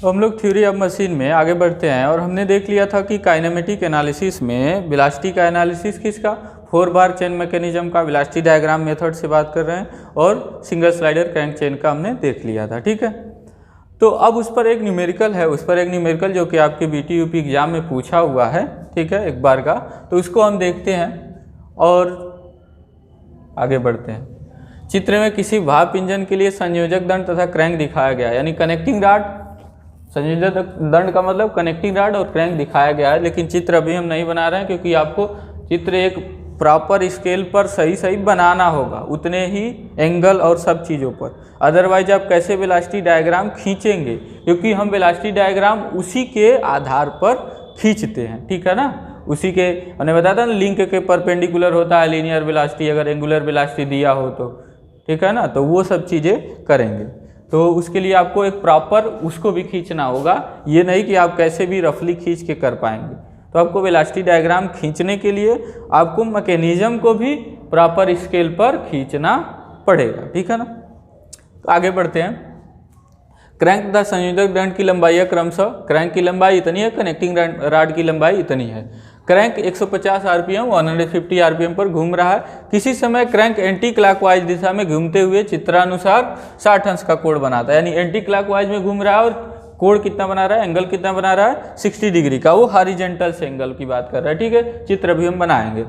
तो हम लोग थ्योरी ऑफ मशीन में आगे बढ़ते हैं और हमने देख लिया था कि काइनेमेटिक एनालिसिस में वेलोसिटी का एनालिसिस किसका, 4 बार चेन मैकेनिज्म का, वेलोसिटी डायग्राम मेथड से बात कर रहे हैं, और सिंगल स्लाइडर क्रैंक चेन का हमने देख लिया था। ठीक है, तो अब उस पर एक न्यूमेरिकल है, उस पर एक न्यूमेरिकल जो कि आपके बीटी यूपी एग्जाम में पूछा हुआ है, ठीक है, एक बार का, तो उसको हम देखते हैं और आगे बढ़ते हैं। चित्र में किसी भाप इंजन के लिए संयोजक दंड तथा क्रैंक दिखाया गया है, यानी कनेक्टिंग रॉड, संयोजक दंड का मतलब कनेक्टिंग रॉड और क्रैंक दिखाया गया है, लेकिन चित्र अभी हम नहीं बना रहे हैं क्योंकि आपको चित्र एक प्रॉपर स्केल पर सही सही बनाना होगा, उतने ही एंगल और सब चीज़ों पर, अदरवाइज आप कैसे वेलोसिटी डायग्राम खींचेंगे, क्योंकि हम वेलोसिटी डायग्राम उसी के आधार पर खींचते हैं। ठीक है ना, उसी के मैंने बताया था ना, लिंक के परपेंडिकुलर होता है लीनियर वेलोसिटी, अगर एंगुलर वेलोसिटी दिया हो तो, ठीक है ना, तो वो सब चीज़ें करेंगे। तो उसके लिए आपको एक प्रॉपर उसको भी खींचना होगा, ये नहीं कि आप कैसे भी रफली खींच के कर पाएंगे। तो आपको वेलोसिटी डायग्राम खींचने के लिए आपको मैकेनिज्म को भी प्रॉपर स्केल पर खींचना पड़ेगा। ठीक है ना, तो आगे बढ़ते हैं। क्रैंक तथा संयोजक दंड की लंबाई है क्रमशः, क्रैंक की लंबाई इतनी है, कनेक्टिंग रॉड की लंबाई इतनी है। क्रैंक 150 आरपीएम 150 आरपीएम पर घूम रहा है। किसी समय क्रैंक एंटी क्लॉकवाइज दिशा में घूमते हुए चित्रानुसार 60 अंश का कोण बनाता है, यानी एंटी क्लॉकवाइज में घूम रहा है और कोण कितना बना रहा है, एंगल कितना बना रहा है, 60 डिग्री का, वो हॉरिजॉन्टल से एंगल की बात कर रहा है। ठीक है, चित्र भी हम बनाएंगे।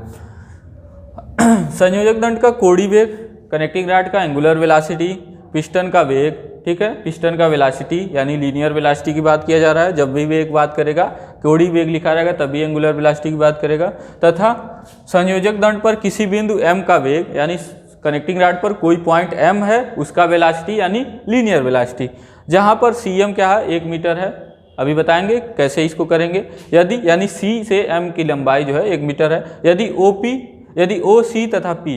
संयोजक दंड का कोणीय वेग, कनेक्टिंग रॉड का एंगुलर वेलोसिटी, पिस्टन का वेग, ठीक है, पिस्टन का वेलोसिटी यानी लीनियर वेलोसिटी की बात किया जा रहा है, जब भी वेग बात करेगा कोणीय वेग लिखा रहेगा तभी एंगुलर वेलोसिटी की बात करेगा, तथा संयोजक दंड पर किसी बिंदु m का वेग, यानी कनेक्टिंग रॉड पर कोई पॉइंट m है उसका वेलोसिटी यानी लीनियर वेलोसिटी, जहां पर cm क्या है, 1 मीटर है, अभी बताएंगे कैसे इसको करेंगे। यदि यानी c से m की लंबाई जो है 1 मीटर है, यदि OC तथा P,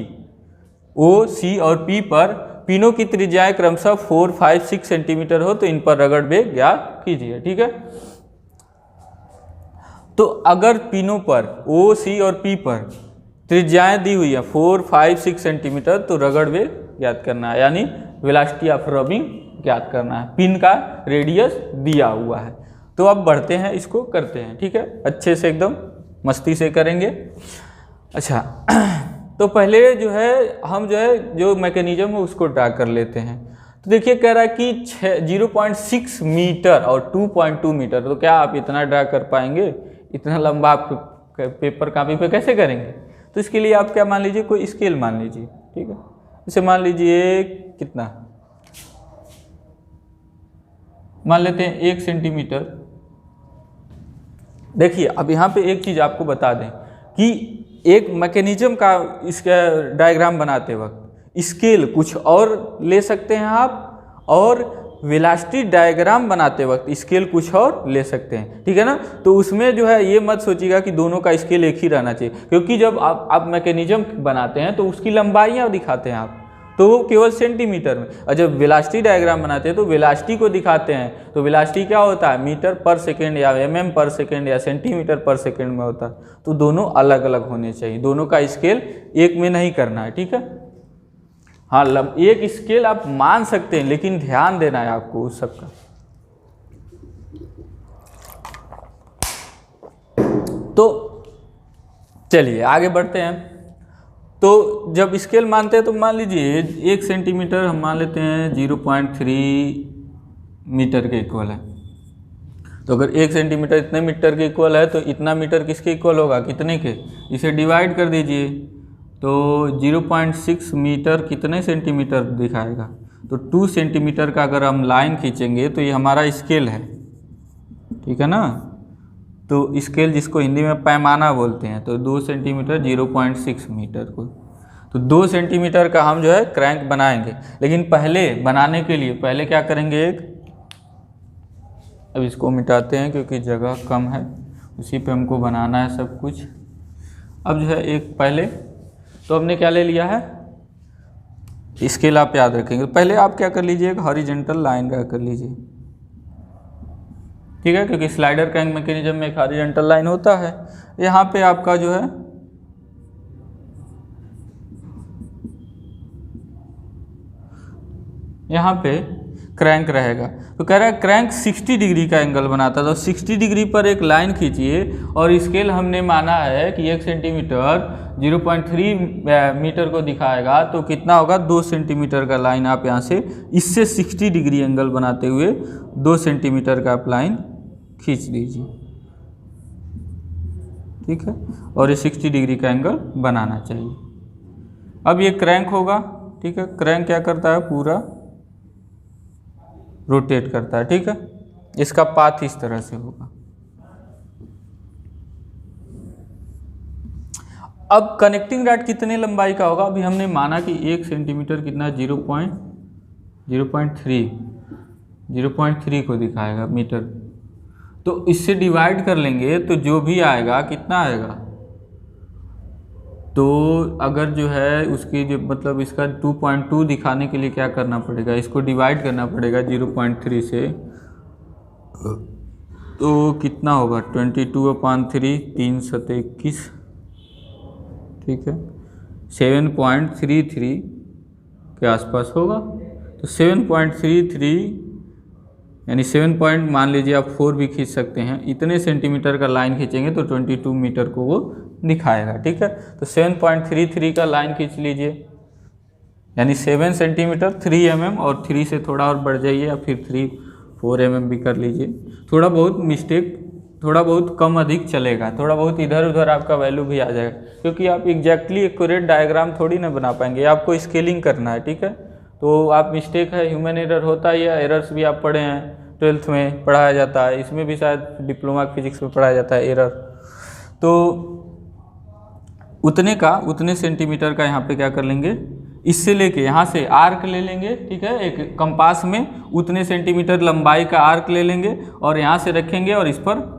OC और P पर पिनों की त्रिज्याएं क्रमशः 4, 5, 6 सेंटीमीटर हो तो इन पर रगड़ वेग ज्ञात कीजिए। ठीक है, तो अगर पिनों पर OC और P पर त्रिज्याएं दी हुई है 4, 5, 6 सेंटीमीटर तो रगड़ वेग ज्ञात करना है, यानी वेलोसिटी ऑफ रबिंग ज्ञात करना है, पिन का रेडियस दिया हुआ है। तो अब बढ़ते हैं, इसको करते हैं। ठीक है, अच्छे से एकदम मस्ती से करेंगे। अच्छा, तो पहले जो है हम जो मैकेनिज्म है उसको ड्रा कर लेते हैं। तो देखिए कह रहा है कि 0.6 मीटर और 2.2 मीटर, तो क्या आप इतना ड्रा कर पाएंगे, इतना लंबा आप पेपर कॉपी पे कैसे करेंगे। तो इसके लिए आप क्या मान लीजिए, कोई स्केल मान लीजिए। ठीक है, इसे मान लीजिए कितना, मान लेते हैं 1 सेंटीमीटर। देखिए अब यहाँ पे एक चीज़ आपको बता दें कि एक मैकेनिज्म का इसका डायग्राम बनाते वक्त स्केल कुछ और ले सकते हैं आप, और वेलोसिटी डायग्राम बनाते वक्त स्केल कुछ और ले सकते हैं। ठीक है ना, तो उसमें जो है ये मत सोचिएगा कि दोनों का स्केल एक ही रहना चाहिए, क्योंकि जब आप मैकेनिज्म बनाते हैं तो उसकी लंबाइयाँ दिखाते हैं आप, तो वो केवल सेंटीमीटर में, और जब वेलोसिटी डायग्राम बनाते हैं तो वेलोसिटी को दिखाते हैं, तो वेलोसिटी क्या होता है, मीटर पर सेकेंड या mm पर सेकेंड या सेंटीमीटर पर सेकेंड में होता है। तो दोनों अलग अलग होने चाहिए, दोनों का स्केल एक में नहीं करना है। ठीक है, हाँ एक स्केल आप मान सकते हैं लेकिन ध्यान देना है आपको उस सब का। तो चलिए आगे बढ़ते हैं। तो जब स्केल मानते हैं तो मान लीजिए 1 सेंटीमीटर हम मान लेते हैं 0.3 मीटर के इक्वल है। तो अगर 1 सेंटीमीटर इतने मीटर के इक्वल है तो इतना मीटर किसके इक्वल होगा, कितने के, इसे डिवाइड कर दीजिए तो 0.6 मीटर कितने सेंटीमीटर दिखाएगा, तो 2 सेंटीमीटर का अगर हम लाइन खींचेंगे तो ये हमारा स्केल है। ठीक है ना, तो स्केल जिसको हिंदी में पैमाना बोलते हैं, तो 2 सेंटीमीटर 0.6 मीटर को, तो 2 सेंटीमीटर का हम जो है क्रैंक बनाएंगे। लेकिन पहले बनाने के लिए पहले क्या करेंगे, अब इसको मिटाते हैं क्योंकि जगह कम है, उसी पे हमको बनाना है सब कुछ। अब जो है एक पहले तो हमने क्या ले लिया है, स्केल आप याद रखेंगे। पहले आप क्या कर लीजिए, एक हॉरिजॉन्टल लाइन ड्रा कर लीजिए। ठीक है, क्योंकि स्लाइडर क्रैंक मैकेनिज्म में एक हॉरिजॉन्टल लाइन होता है। यहाँ पे आपका जो है यहाँ पे क्रैंक रहेगा। तो कह रहा है क्रैंक 60 डिग्री का एंगल बनाता है, तो 60 डिग्री पर एक लाइन खींचिए और स्केल हमने माना है कि 1 सेंटीमीटर 0.3 मीटर को दिखाएगा, तो कितना होगा 2 सेंटीमीटर का लाइन आप यहाँ से इससे 60 डिग्री एंगल बनाते हुए 2 सेंटीमीटर का आप लाइन खींच दीजिए, ठीक है, और ये 60 डिग्री का एंगल बनाना चाहिए। अब ये क्रैंक होगा, ठीक है, क्रैंक क्या करता है पूरा रोटेट करता है, ठीक है, इसका पाथ इस तरह से होगा। अब कनेक्टिंग रॉड कितने लंबाई का होगा, अभी हमने माना कि 1 सेंटीमीटर कितना 0.3 को दिखाएगा मीटर, तो इससे डिवाइड कर लेंगे तो जो भी आएगा कितना आएगा, तो अगर जो है उसकी जो मतलब इसका 2.2 दिखाने के लिए क्या करना पड़ेगा, इसको डिवाइड करना पड़ेगा 0.3 से, तो कितना होगा 22/3 3 7 21, ठीक है, 7.33 के आसपास होगा। तो 7.33 यानी 7 पॉइंट मान लीजिए आप 4 भी खींच सकते हैं, इतने सेंटीमीटर का लाइन खींचेंगे तो 22 मीटर को वो दिखाएगा, ठीक है। तो 7.33 का लाइन खींच लीजिए, यानी 7 सेंटीमीटर 3 mm, और 3 से थोड़ा और बढ़ जाइए या फिर 4 mm भी कर लीजिए। थोड़ा बहुत मिस्टेक, थोड़ा बहुत कम अधिक चलेगा, थोड़ा बहुत इधर उधर आपका वैल्यू भी आ जाएगा, क्योंकि आप एग्जैक्टली एक्यूरेट डायग्राम थोड़ी ना बना पाएंगे, आपको स्केलिंग करना है, ठीक है। तो आप मिस्टेक है, ह्यूमन एरर होता ही है, एरर्स भी आप पढ़े हैं 12th में पढ़ाया जाता है, इसमें भी शायद डिप्लोमा फिजिक्स में पढ़ाया जाता है एरर। तो उतने सेंटीमीटर का यहाँ पे क्या कर लेंगे, इससे लेके यहाँ से आर्क ले लेंगे, ठीक है, एक कंपास में उतने सेंटीमीटर लंबाई का आर्क ले लेंगे और यहाँ से रखेंगे और इस पर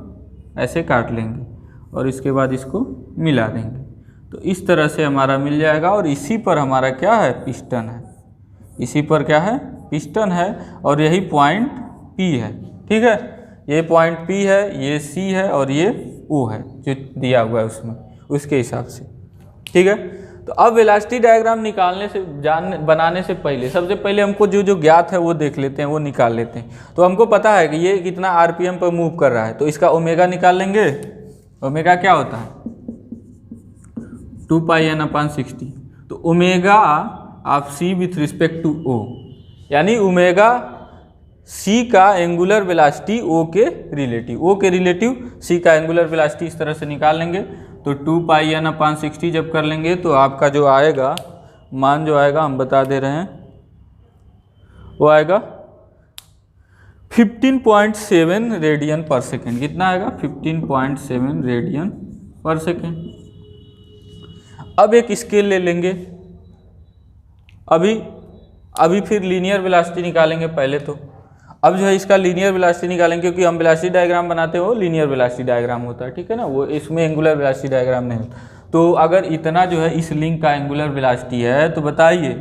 ऐसे काट लेंगे और इसके बाद इसको मिला देंगे, तो इस तरह से हमारा मिल जाएगा। और इसी पर हमारा क्या है, पिस्टन है, इसी पर क्या है, पिस्टन है, और यही पॉइंट P है, ठीक है, ये पॉइंट P है, ये C है और ये O है जो दिया हुआ है उसमें, उसके हिसाब से, ठीक है। तो अब वेलोसिटी डायग्राम निकालने से बनाने से पहले सबसे पहले हमको जो ज्ञात है वो देख लेते हैं, वो निकाल लेते हैं। तो हमको पता है कि ये कितना RPM पर मूव कर रहा है, तो इसका ओमेगा निकाल लेंगे। ओमेगा क्या होता है 2πn/60, तो omega of C with respect to O, यानी ओमेगा C का एंगुलर वेलोसिटी O के रिलेटिव C का एंगुलर वेलोसिटी इस तरह से निकाल लेंगे। तो 2πn/60 जब कर लेंगे तो आपका जो आएगा मान, जो आएगा हम बता दे रहे हैं, वो आएगा 15.7 रेडियन पर सेकेंड। कितना आएगा 15.7 रेडियन पर सेकेंड। अब एक स्केल ले लेंगे, अभी फिर लीनियर वेलोसिटी निकालेंगे पहले। तो अब जो है इसका लीनियर वेलोसिटी निकालेंगे, क्योंकि हम वेलोसिटी डायग्राम बनाते हो लीनियर वेलोसिटी डायग्राम होता है, ठीक है ना, वो इसमें एंगुलर वेलोसिटी डायग्राम नहीं होता। तो अगर इतना जो है इस लिंक का एंगुलर वेलोसिटी है, तो बताइए,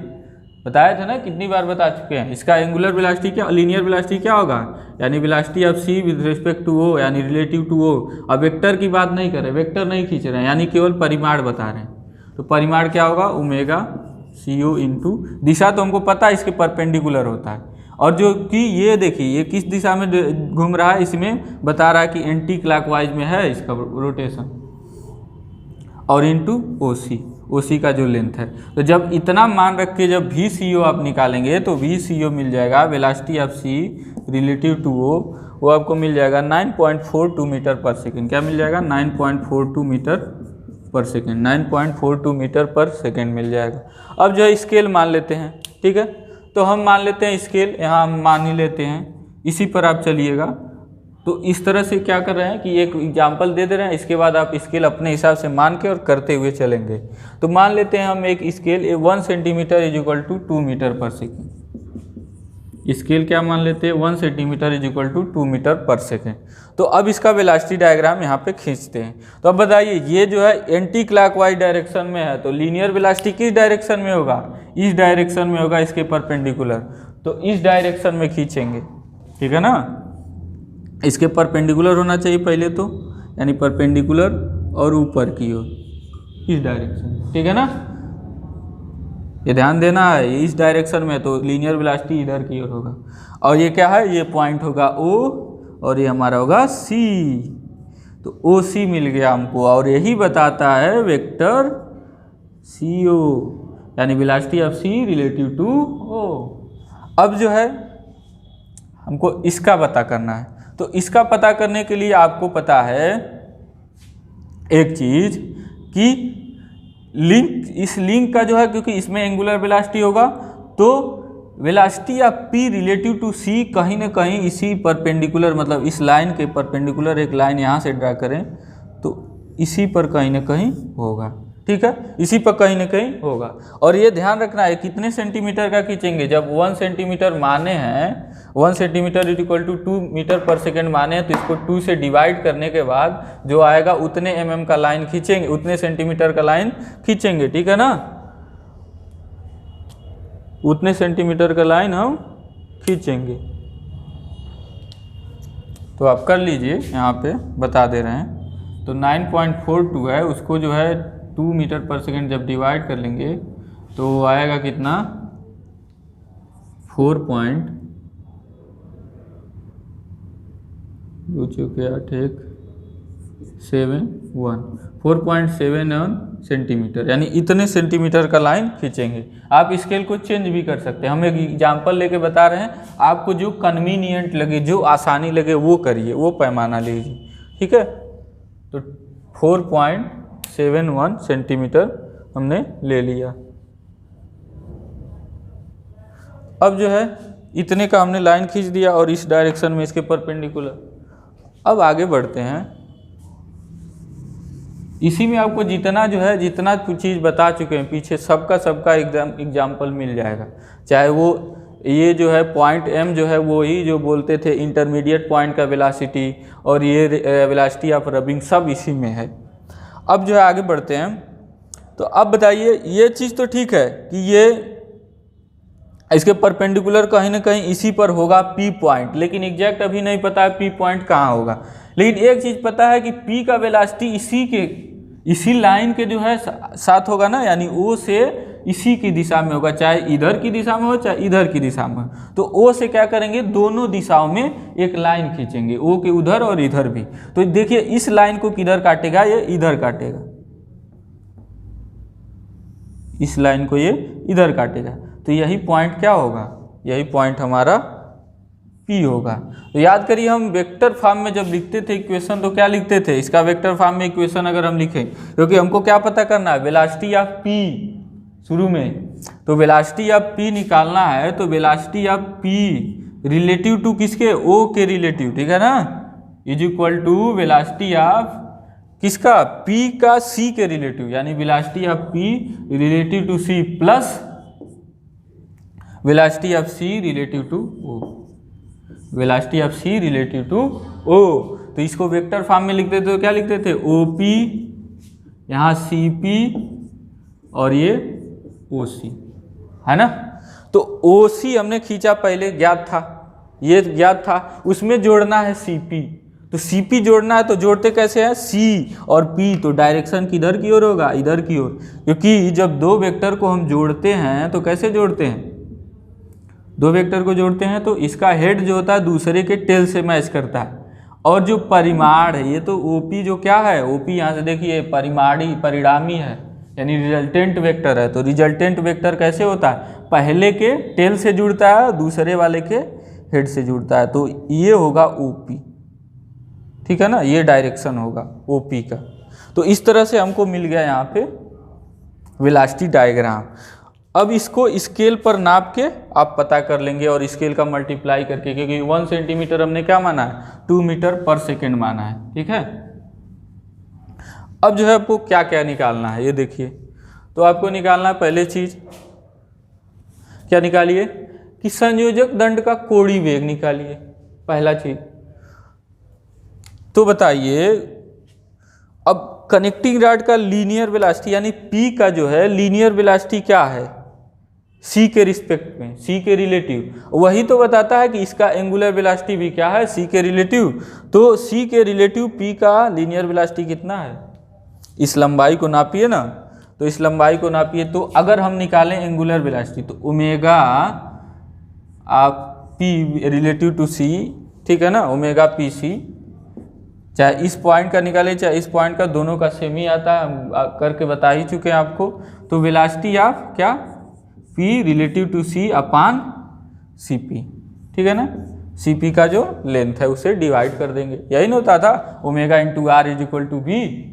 बताया था ना, कितनी बार बता चुके हैं, इसका एंगुलर वेलोसिटी क्या, लीनियर वेलोसिटी क्या होगा, यानी velocity of C with respect to O, यानी रिलेटिव टू O। अब वेक्टर की बात नहीं कर रहे, वेक्टर नहीं खींच रहे हैं, यानी केवल परिमाण बता रहे हैं। तो परिमाण क्या होगा, ओमेगा CO इंटू दिशा, तो हमको पता है इसके परपेंडिकुलर होता है, और जो कि ये देखिए ये किस दिशा में घूम रहा है, इसमें बता रहा है कि एंटी क्लॉकवाइज में है इसका रोटेशन, और इंटू OC का जो लेंथ है। तो जब इतना मान रख के जब VCO आप निकालेंगे तो VCO मिल जाएगा, velocity of C relative to O, वो आपको मिल जाएगा 9.42 मीटर पर सेकेंड। क्या मिल जाएगा 9.42 मीटर पर सेकेंड, 9.42 मीटर पर सेकेंड मिल जाएगा। अब जो है स्केल मान लेते हैं, ठीक है, तो हम मान लेते हैं स्केल, यहाँ हम मान ही लेते हैं, इसी पर आप चलिएगा। तो इस तरह से क्या कर रहे हैं कि एक एग्जांपल दे रहे हैं, इसके बाद आप स्केल अपने हिसाब से मान के और करते हुए चलेंगे। तो मान लेते हैं हम एक स्केल 1 सेंटीमीटर इज 2 मीटर पर सेकेंड। स्केल क्या मान लेते हैं 1 सेंटीमीटर इज 2 मीटर पर सेकेंड। तो अब इसका वेलोसिटी डायग्राम यहाँ पे खींचते हैं। तो अब बताइए, ये जो है एंटी क्लॉकवाइज डायरेक्शन में है, तो लीनियर वेलोसिटी किस डायरेक्शन में होगा, इस डायरेक्शन में होगा, इसके परपेंडिकुलर। तो इस डायरेक्शन में खींचेंगे, ठीक है ना, इसके परपेंडिकुलर होना चाहिए पहले तो, यानी परपेंडिकुलर और ऊपर की ओर इस डायरेक्शन, ठीक है ना। ये ध्यान देना है, इस डायरेक्शन में तो लीनियर वेलोसिटी इधर की ओर होगा। और ये क्या है, ये पॉइंट होगा O और ये हमारा होगा C। तो OC मिल गया हमको और यही बताता है वेक्टर CO, यानी velocity of C relative to O। अब जो है हमको इसका पता करना है, तो इसका पता करने के लिए आपको पता है एक चीज कि लिंक, इस लिंक का जो है, क्योंकि इसमें एंगुलर वेलोसिटी होगा तो velocity of P relative to C कहीं ना कहीं इसी परपेंडिकुलर, मतलब इस लाइन के परपेंडिकुलर एक लाइन यहाँ से ड्रा करें तो इसी पर कहीं ना कहीं होगा। ठीक है, इसी पर कहीं ना कहीं होगा। और ये ध्यान रखना है कितने सेंटीमीटर का खींचेंगे। जब 1 सेंटीमीटर माने हैं, 1 सेंटीमीटर इक्वल टू 2 मीटर पर सेकेंड माने हैं, तो इसको 2 से डिवाइड करने के बाद जो आएगा उतने mm का लाइन खींचेंगे, उतने सेंटीमीटर का लाइन खींचेंगे। ठीक है ना, उतने सेंटीमीटर का लाइन हम खींचेंगे। तो आप कर लीजिए, यहाँ पे बता दे रहे हैं। तो 9.42 है, उसको जो है 2 मीटर पर सेकेंड जब डिवाइड कर लेंगे तो आएगा कितना, 4.71 सेंटीमीटर, यानी इतने सेंटीमीटर का लाइन खींचेंगे। आप स्केल को चेंज भी कर सकते हैं, हम एक एग्जाम्पल लेके बता रहे हैं, आपको जो कन्वीनियंट लगे, जो आसानी लगे वो करिए, वो पैमाना लीजिए। ठीक है, तो 4.71 सेंटीमीटर हमने ले लिया। अब जो है इतने का हमने लाइन खींच दिया और इस डायरेक्शन में इसके परपेंडिकुलर। अब आगे बढ़ते हैं, इसी में आपको जितना जो है, जितना चीज़ बता चुके हैं पीछे, सबका एग्जाम्पल मिल जाएगा। चाहे वो ये जो है पॉइंट M जो है वो ही जो बोलते थे इंटरमीडिएट पॉइंट का वेलोसिटी, और ये वेलोसिटी ऑफ रबिंग सब इसी में है। अब जो है आगे बढ़ते हैं, तो अब बताइए, ये चीज़ तो ठीक है कि ये इसके परपेंडिकुलर कहीं ना कहीं इसी पर होगा P पॉइंट, लेकिन एग्जैक्ट अभी नहीं पता है P पॉइंट कहाँ होगा। लेकिन एक चीज़ पता है कि P का वेलोसिटी इसी लाइन के जो है साथ होगा ना, यानी O से इसी की दिशा में होगा, चाहे इधर की दिशा में हो चाहे इधर की दिशा में हो। तो O से क्या करेंगे, दोनों दिशाओं में एक लाइन खींचेंगे, O के उधर और इधर भी। तो देखिए इस लाइन को किधर काटेगा, ये इधर काटेगा, इस लाइन को ये इधर काटेगा। तो यही पॉइंट क्या होगा, यही पॉइंट हमारा P होगा। तो याद करिए, हम वेक्टर फॉर्म में जब लिखते थे इक्वेशन तो क्या लिखते थे, इसका वेक्टर फॉर्म में इक्वेशन अगर हम लिखें, क्योंकि हमको क्या पता करना है, वेलोसिटी ऑफ P शुरू में, तो वेलोसिटी ऑफ P निकालना है। तो velocity of P relative to किसके, O के रिलेटिव, ठीक है ना, is equal to velocity of किसका, P का C के रिलेटिव, यानी velocity of P relative to C plus velocity of C relative to O, velocity of C relative to O। तो इसको वेक्टर फॉर्म में लिखते थे तो क्या लिखते थे, OP, यहाँ CP और ये OC, है ना। तो OC हमने खींचा पहले, ज्ञात था, ये ज्ञात था, उसमें जोड़ना है CP। तो CP जोड़ना है, तो जोड़ते कैसे हैं, C और P, तो डायरेक्शन किधर की ओर होगा, इधर की ओर। क्योंकि जब दो वेक्टर को हम जोड़ते हैं तो कैसे जोड़ते हैं, दो वेक्टर को जोड़ते हैं तो इसका हेड जो होता है दूसरे के टेल से मैच करता है, और जो परिमाण है, ये तो OP जो क्या है, OP यहाँ से देखिए परिणामी है, यानी रिजल्टेंट वेक्टर है। तो रिजल्टेंट वेक्टर कैसे होता है, पहले के टेल से जुड़ता है, दूसरे वाले के हेड से जुड़ता है। तो ये होगा OP, ठीक है ना, ये डायरेक्शन होगा OP का। तो इस तरह से हमको मिल गया यहाँ पे वेलोसिटी डायग्राम। अब इसको स्केल पर नाप के आप पता कर लेंगे, और स्केल का मल्टीप्लाई करके, क्योंकि 1 सेंटीमीटर हमने क्या माना है, 2 मीटर पर सेकेंड माना है। ठीक है, अब जो है आपको क्या क्या निकालना है, ये देखिए। तो आपको निकालना है, पहले चीज क्या निकालिए कि संयोजक दंड का कोणीय वेग निकालिए, पहला चीज। तो बताइए, अब कनेक्टिंग रॉड का लीनियर वेलोसिटी यानी P का जो है लीनियर वेलोसिटी क्या है, C के रिस्पेक्ट में, C के रिलेटिव, वही तो बताता है कि इसका एंगुलर वेलोसिटी भी क्या है, C के रिलेटिव। तो C के रिलेटिव P का लीनियर वेलोसिटी कितना है, इस लंबाई को नापिए ना। तो इस लंबाई को नापिए। तो अगर हम निकालें एंगुलर वेलोसिटी तो ओमेगा आप पी रिलेटिव टू सी, ठीक है ना, ओमेगा पी सी, चाहे इस पॉइंट का निकालें चाहे इस पॉइंट का, दोनों का सेम ही आता है, हम करके बता ही चुके हैं आपको। तो वेलोसिटी आप क्या, P relative to C upon C P, ठीक है ना, सी पी का जो लेंथ है उसे डिवाइड कर देंगे, यही ना होता था omega into R is equal to V,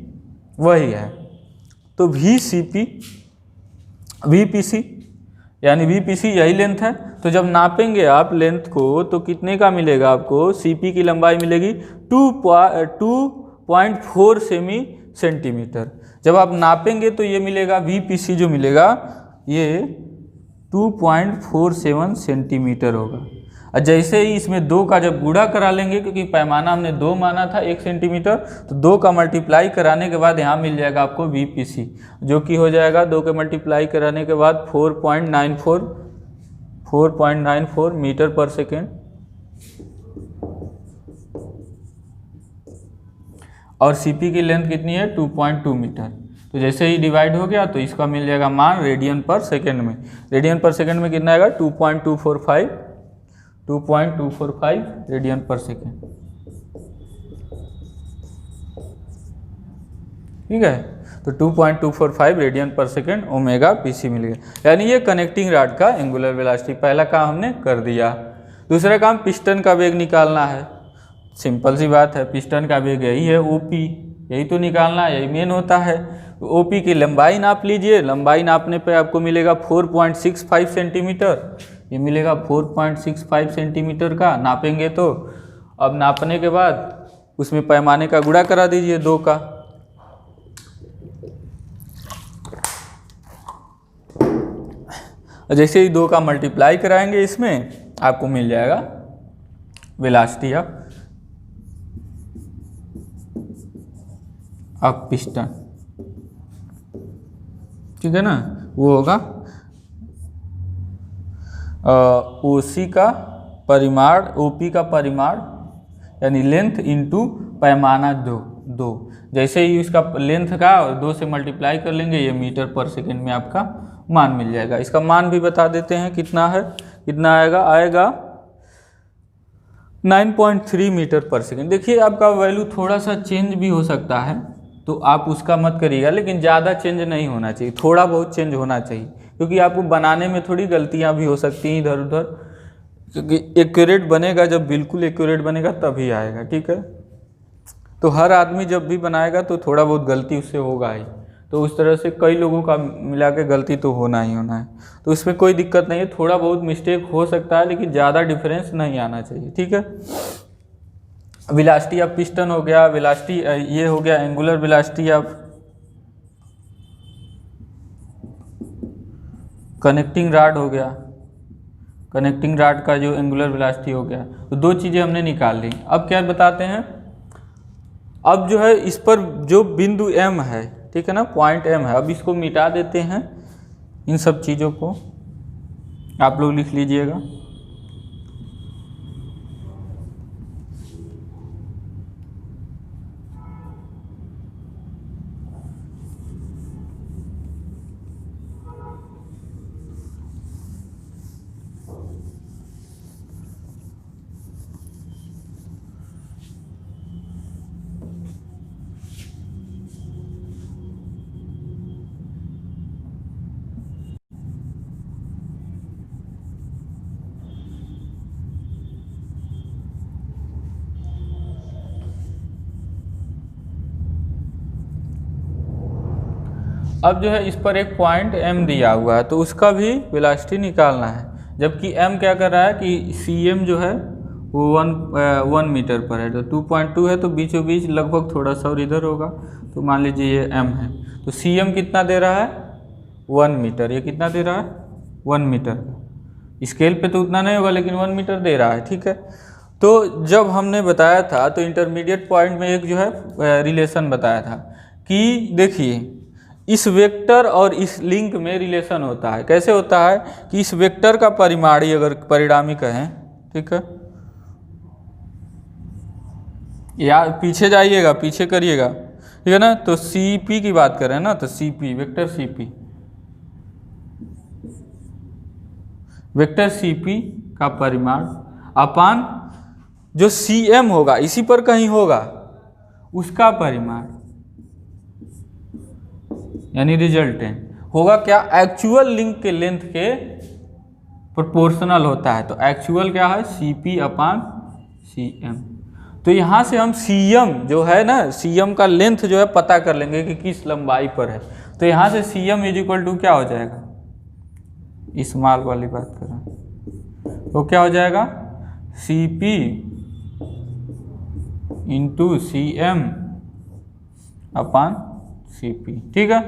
वही है। तो V C P, V P C यानी वी पी सी यही लेंथ है। तो जब नापेंगे आप लेंथ को तो कितने का मिलेगा आपको, सी पी की लंबाई मिलेगी 2.4 सेंटीमीटर। जब आप नापेंगे तो ये मिलेगा वी पी सी जो मिलेगा ये 2.47 सेंटीमीटर होगा। और जैसे ही इसमें 2 का जब गुणा करा लेंगे, क्योंकि पैमाना हमने 2 माना था 1 सेंटीमीटर, तो 2 का मल्टीप्लाई कराने के बाद यहाँ मिल जाएगा आपको वी पी सी, जो कि हो जाएगा 2 के मल्टीप्लाई कराने के बाद 4.94 मीटर पर सेकेंड। और सीपी की लेंथ कितनी है 2.2 मीटर। तो जैसे ही डिवाइड हो गया तो इसका मिल जाएगा मान रेडियन पर सेकेंड में। रेडियन पर सेकेंड में कितना आएगा 2.245 रेडियन पर सेकेंड, ठीक है। तो 2.245 रेडियन पर सेकेंड ओमेगा पीसी मिल गया। यानी ये कनेक्टिंग रॉड का एंगुलर वेलोसिटी, पहला काम हमने कर दिया। दूसरा काम पिस्टन का वेग निकालना है। सिंपल सी बात है, पिस्टन का वेग यही है ओपी, यही तो निकालना है, यही मेन होता है। तो ओपी की लंबाई नाप लीजिए, लंबाई नापने पे आपको मिलेगा 4.65 सेंटीमीटर, ये मिलेगा 4.65 सेंटीमीटर का नापेंगे तो। अब नापने के बाद उसमें पैमाने का गुणा करा दीजिए 2 का, जैसे ही 2 का मल्टीप्लाई कराएंगे इसमें आपको मिल जाएगा वेलोसिटी ऑफ पिस्टन, ठीक है ना। वो होगा ओसी का परिमाण, ओपी का परिमाण यानी लेंथ इंटू पैमाना 2। जैसे ही उसका लेंथ का 2 से मल्टीप्लाई कर लेंगे, ये मीटर पर सेकेंड में आपका मान मिल जाएगा। इसका मान भी बता देते हैं कितना है, कितना आएगा 9.3 मीटर पर सेकेंड। देखिए आपका वैल्यू थोड़ा सा चेंज भी हो सकता है, तो आप उसका मत करिएगा, लेकिन ज़्यादा चेंज नहीं होना चाहिए, थोड़ा बहुत चेंज होना चाहिए, क्योंकि आपको बनाने में थोड़ी गलतियां भी हो सकती हैं इधर उधर, क्योंकि एक्यूरेट बनेगा, जब बिल्कुल एक्यूरेट बनेगा तभी आएगा, ठीक है। तो हर आदमी जब भी बनाएगा तो थोड़ा बहुत गलती उससे होगा ही, तो उस तरह से कई लोगों का मिला के गलती तो होना ही होना है, तो इसमें कोई दिक्कत नहीं है, थोड़ा बहुत मिस्टेक हो सकता है लेकिन ज़्यादा डिफरेंस नहीं आना चाहिए, ठीक है। वेलोसिटी ऑफ पिस्टन हो गया, वेलोसिटी ये हो गया angular velocity of connecting rod हो गया, कनेक्टिंग रॉड का जो एंगुलर वेलोसिटी हो गया। तो 2 चीज़ें हमने निकाल ली। अब क्या बताते हैं, अब जो है इस पर जो बिंदु M है, ठीक है ना, पॉइंट M है, अब इसको मिटा देते हैं, इन सब चीज़ों को आप लोग लिख लीजिएगा। अब जो है इस पर एक पॉइंट M दिया हुआ है, तो उसका भी वेलोसिटी निकालना है, जबकि M क्या कर रहा है कि CM जो है वो 1 मीटर पर है, तो 2.2 है, तो बीचों बीच लगभग थोड़ा सा और इधर होगा, तो मान लीजिए ये M है, तो CM कितना दे रहा है 1 मीटर, ये कितना दे रहा है 1 मीटर, स्केल पे तो उतना नहीं होगा लेकिन 1 मीटर दे रहा है, ठीक है। तो जब हमने बताया था तो इंटरमीडिएट पॉइंट में एक जो है रिलेशन बताया था कि देखिए इस वेक्टर और इस लिंक में रिलेशन होता है। कैसे होता है कि इस वेक्टर का परिमाणी अगर परिणामी कहें, ठीक है, या पीछे जाइएगा, पीछे करिएगा, ठीक है ना। तो Cp की बात करें ना, तो Cp vector Cp, vector Cp का परिमाण अपान जो Cm होगा इसी पर कहीं होगा उसका परिमाण, यानी रिजल्टेंट होगा क्या, एक्चुअल लिंक के लेंथ के प्रोपोर्शनल होता है। तो एक्चुअल क्या है, Cp अपान Cm। तो यहाँ से हम Cm जो है ना, Cm का लेंथ जो है पता कर लेंगे कि किस लंबाई पर है। तो यहाँ से Cm इज इक्वल टू क्या हो जाएगा, स्मॉल वाली बात करें तो क्या हो जाएगा, Cp इंटू Cm अपान Cp। ठीक है।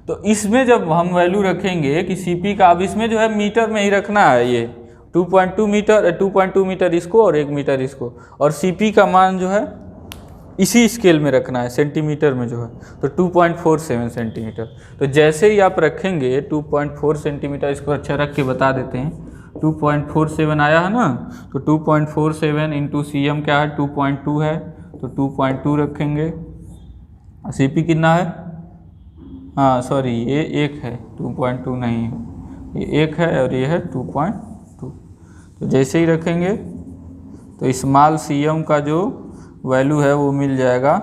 तो इसमें जब हम वैल्यू रखेंगे कि Cp का, अब इसमें जो है मीटर में ही रखना है, ये 2.2 मीटर इसको और 1 मीटर इसको, और Cp का मान जो है इसी स्केल में रखना है, सेंटीमीटर में जो है, तो 2.47 सेंटीमीटर। तो जैसे ही आप रखेंगे 2.4 सेंटीमीटर, इसको अच्छा रख के बता देते हैं, 2.47 आया है ना, तो 2.47 इंटू Cm क्या है, 2.2 है, तो 2.2 रखेंगे। Cp कितना है, हाँ सॉरी ये 1 है, 2.2 नहीं है, ये 1 है और ये है 2.2। तो जैसे ही रखेंगे तो स्मॉल Cm का जो वैल्यू है वो मिल जाएगा,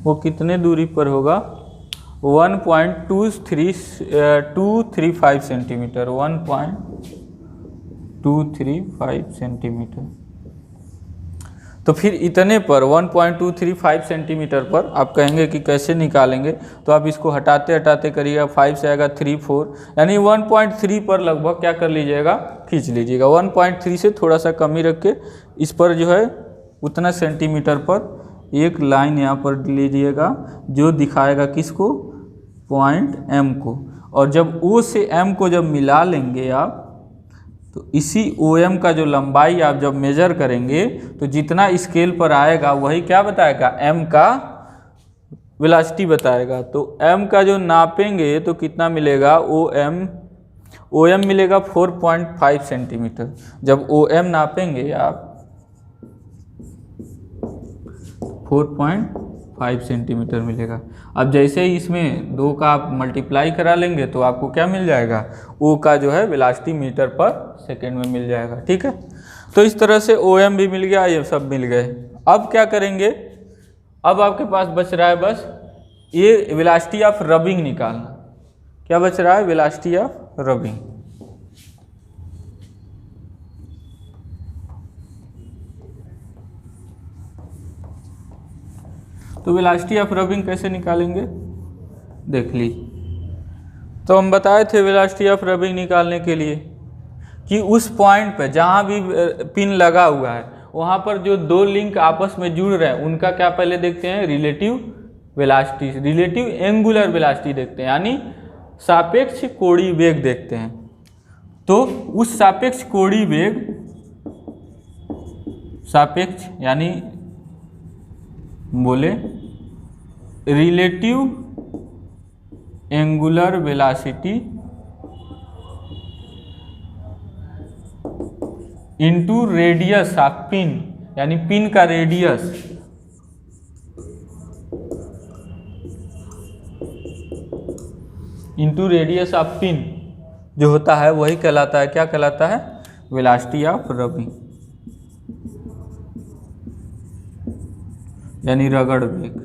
वो कितने दूरी पर होगा, 1.235 सेंटीमीटर, 1.235 सेंटीमीटर। तो फिर इतने पर 1.235 सेंटीमीटर पर आप कहेंगे कि कैसे निकालेंगे, तो आप इसको हटाते हटाते करिएगा, 5 से आएगा 3 4, यानी 1.3 पर लगभग क्या कर लीजिएगा, खींच लीजिएगा। 1.3 से थोड़ा सा कमी रख के इस पर जो है उतना सेंटीमीटर पर एक लाइन यहाँ पर लीजिएगा जो दिखाएगा किसको, पॉइंट M को। और जब O से M को जब मिला लेंगे आप, तो इसी OM का जो लंबाई आप जब मेजर करेंगे तो जितना स्केल पर आएगा वही क्या बताएगा, M का वेलोसिटी बताएगा। तो M का जो नापेंगे तो कितना मिलेगा, OM मिलेगा 4.5 सेंटीमीटर। जब OM नापेंगे आप 4.5 सेंटीमीटर मिलेगा। अब जैसे ही इसमें 2 का आप मल्टीप्लाई करा लेंगे तो आपको क्या मिल जाएगा, O का जो है वेलोसिटी मीटर पर सेकेंड में मिल जाएगा। ठीक है। तो इस तरह से OM भी मिल गया, ये सब मिल गए। अब क्या करेंगे, अब आपके पास बच रहा है बस ये वेलोसिटी ऑफ रबिंग निकालना। क्या बच रहा है, वेलोसिटी ऑफ रबिंग। तो वेलोसिटी ऑफ रबिंग कैसे निकालेंगे, देख ली। तो हम बताए थे वेलोसिटी ऑफ रबिंग निकालने के लिए कि उस पॉइंट पे जहाँ भी पिन लगा हुआ है वहाँ पर जो 2 लिंक आपस में जुड़ रहे हैं उनका क्या पहले देखते हैं, relative velocity, relative angular velocity देखते हैं, यानी सापेक्ष कोणीय वेग देखते हैं। तो उस सापेक्ष कोणीय वेग, सापेक्ष यानी बोले relative angular velocity into radius of pin, यानी पिन का radius, into radius of pin जो होता है वही कहलाता है, क्या कहलाता है, वेलोसिटी ऑफ रबिंग, यानी रगड़ वेग।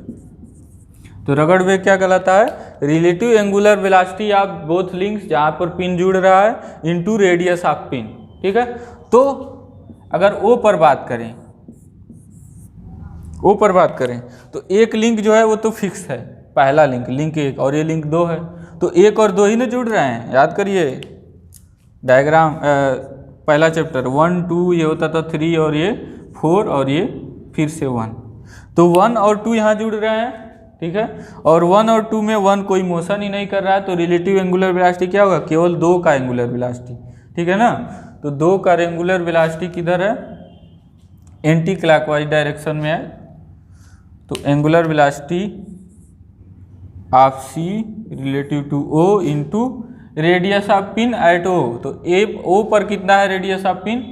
तो रगड़ वेग क्या कहलाता है, relative angular velocity of both links, जहाँ पर पिन जुड़ रहा है, इनटू रेडियस ऑफ पिन। ठीक है। तो अगर O पर बात करें, O पर बात करें तो एक लिंक जो है वो तो फिक्स है, पहला लिंक, लिंक 1, और ये लिंक 2 है, तो 1 और 2 ही ना जुड़ रहे हैं। याद करिए डायग्राम, पहला चैप्टर 1 2 ये होता था 3 और ये 4 और ये फिर से 1, तो 1 और 2 यहाँ जुड़ रहे हैं। ठीक है। और 1 और 2 में 1 कोई मोशन ही नहीं कर रहा है, तो रिलेटिव एंगुलर वेलोसिटी क्या होगा, केवल 2 का एंगुलर वेलोसिटी। ठीक है ना। तो 2 का एंगुलर वेलोसिटी किधर है, एंटी क्लॉकवाइज डायरेक्शन में है। तो angular velocity of C relative to O into radius of pin at O। तो O पर कितना है रेडियस ऑफ पिन,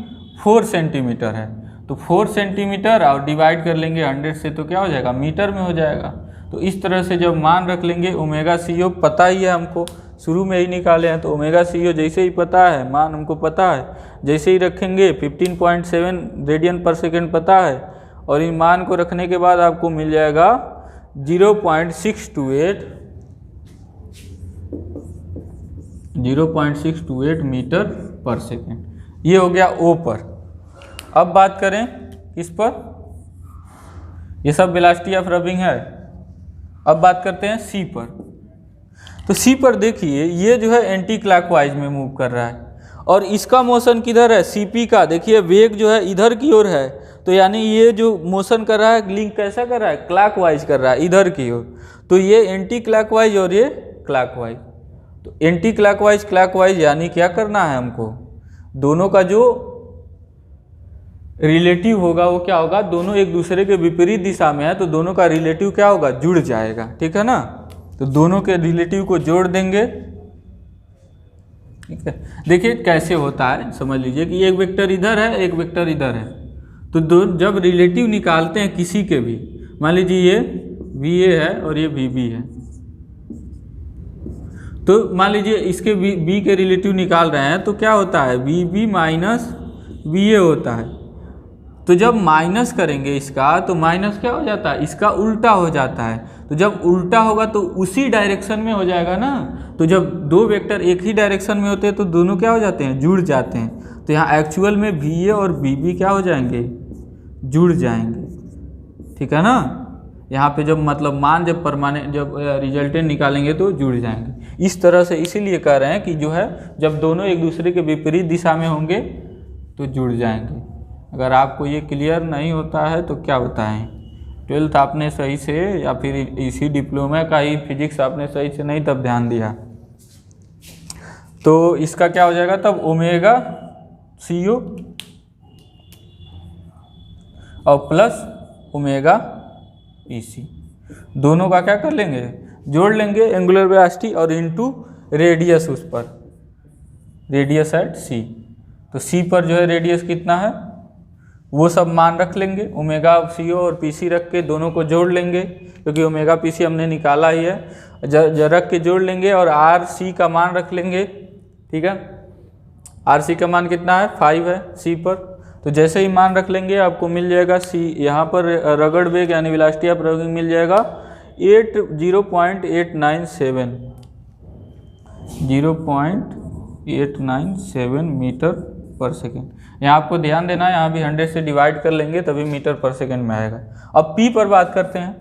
4 सेंटीमीटर है, तो 4 सेंटीमीटर और डिवाइड कर लेंगे 100 से तो क्या हो जाएगा, मीटर में हो जाएगा। तो इस तरह से जब मान रख लेंगे, ओमेगा CO पता ही है हमको, शुरू में ही निकाले हैं, तो ओमेगा CO जैसे ही पता है, मान हमको पता है, जैसे ही रखेंगे 15.7 रेडियन पर सेकेंड पता है, और इन मान को रखने के बाद आपको मिल जाएगा 0.628 मीटर पर सेकेंड। ये हो गया O पर। अब बात करें किस पर, ये सब वेलोसिटी ऑफ रबिंग है। अब बात करते हैं C पर। तो C पर देखिए, ये जो है एंटी क्लॉकवाइज में मूव कर रहा है, और इसका मोशन किधर है, CP का देखिए वेग जो है इधर की ओर है, तो यानी ये जो मोशन कर रहा है, लिंक कैसा कर रहा है, क्लॉकवाइज कर रहा है, इधर की ओर। तो ये एंटी क्लॉकवाइज और ये क्लॉकवाइज। तो एंटी क्लॉकवाइज क्लॉकवाइज यानी क्या करना है हमको, दोनों का जो रिलेटिव होगा वो क्या होगा, दोनों एक दूसरे के विपरीत दिशा में है, तो दोनों का रिलेटिव क्या होगा, जुड़ जाएगा। ठीक है ना, तो दोनों के रिलेटिव को जोड़ देंगे। ठीक है, देखिए कैसे होता है, समझ लीजिए कि एक वेक्टर इधर है, एक वेक्टर इधर है, तो जब रिलेटिव निकालते हैं किसी के भी, मान लीजिए ये VA है और ये VB है, तो मान लीजिए इसके B के रिलेटिव निकाल रहे हैं, तो क्या होता है, VB माइनस VA होता है। तो जब माइनस करेंगे इसका, तो माइनस क्या हो जाता है, इसका उल्टा हो जाता है। तो जब उल्टा होगा तो उसी डायरेक्शन में हो जाएगा ना। तो जब दो वेक्टर एक ही डायरेक्शन में होते हैं तो दोनों क्या हो जाते हैं, जुड़ जाते हैं। तो यहाँ एक्चुअल में VA और VB क्या हो जाएंगे, जुड़ जाएंगे। ठीक है ना, यहाँ पे जब मतलब मान जब परमानेंट जब रिजल्टेंट निकालेंगे तो जुड़ जाएंगे। इस तरह से इसीलिए कह रहे हैं कि जो है जब दोनों एक दूसरे के विपरीत दिशा में होंगे तो जुड़ जाएंगे। अगर आपको ये क्लियर नहीं होता है तो क्या बताएं, 12th आपने सही से या फिर इसी डिप्लोमा का ही फिजिक्स आपने सही से नहीं तब ध्यान दिया, तो इसका क्या हो जाएगा तब ओमेगा CO और प्लस ओमेगा PC, दोनों का क्या कर लेंगे, जोड़ लेंगे एंगुलर वेलोसिटी और इनटू रेडियस, उस पर रेडियस एट C। तो C पर जो है रेडियस कितना है वो सब मान रख लेंगे, ओमेगा CO और PC रख के दोनों को जोड़ लेंगे, क्योंकि ओमेगा PC हमने निकाला ही है, रख के जोड़ लेंगे और RC का मान रख लेंगे। ठीक है, RC का मान कितना है 5 है C पर। तो जैसे ही मान रख लेंगे आपको मिल जाएगा C, यहाँ पर रगड़ वेग यानी वेलोसिटी ऑफ रबिंग मिल जाएगा 0.897 मीटर पर सेकेंड। यहाँ आपको ध्यान देना है, यहाँ भी 100 से डिवाइड कर लेंगे तभी मीटर पर सेकेंड में आएगा। अब P पर बात करते हैं,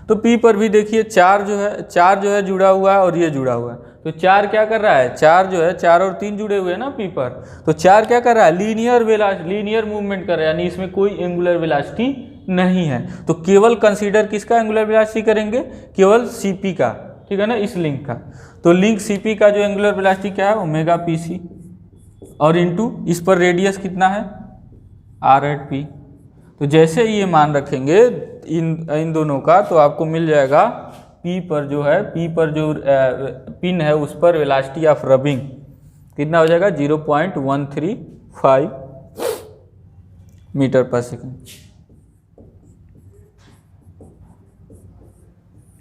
तो P पर भी देखिए चार जो है जुड़ा हुआ है और ये जुड़ा हुआ है। तो चार क्या कर रहा है, चार जो है 4 और 3 जुड़े हुए हैं ना P पर, तो चार क्या कर रहा है, लीनियर मूवमेंट कर रहा है, यानी इसमें कोई एंगुलर वेलोसिटी नहीं है। तो केवल कंसीडर किसका एंगुलर वेलोसिटी करेंगे, केवल CP का। ठीक है ना, इस लिंक का। तो लिंक CP का जो एंगुलर वेलोसिटी क्या है ओमेगा PC, और इनटू इस पर रेडियस कितना है R@P। तो जैसे ये मान रखेंगे इन दोनों का, तो आपको मिल जाएगा P पर जो पिन है उस पर वेलोसिटी ऑफ रबिंग कितना हो जाएगा 0.135 मीटर पर सेकेंड।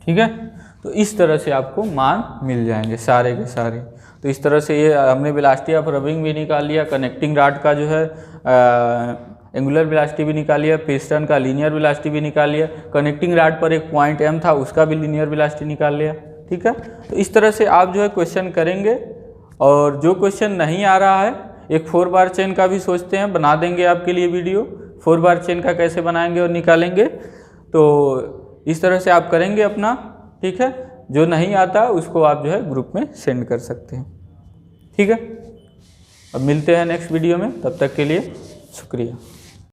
ठीक है, तो इस तरह से आपको मान मिल जाएंगे सारे के सारे। तो इस तरह से ये हमने वेलोसिटी ऑफ रबिंग भी निकाल लिया, कनेक्टिंग रॉड का जो है एंगुलर वेलोसिटी भी निकाल लिया, पिस्टन का लीनियर वेलोसिटी भी निकाल लिया, कनेक्टिंग रॉड पर एक पॉइंट M था उसका भी लीनियर वेलोसिटी निकाल लिया। ठीक है, तो इस तरह से आप जो है क्वेश्चन करेंगे, और जो क्वेश्चन नहीं आ रहा है एक 4 बार चेन का भी सोचते हैं, बना देंगे आपके लिए वीडियो, 4 बार चेन का कैसे बनाएंगे और निकालेंगे। तो इस तरह से आप करेंगे अपना। ठीक है, जो नहीं आता उसको आप जो है ग्रुप में सेंड कर सकते हैं। ठीक है, अब मिलते हैं नेक्स्ट वीडियो में, तब तक के लिए शुक्रिया।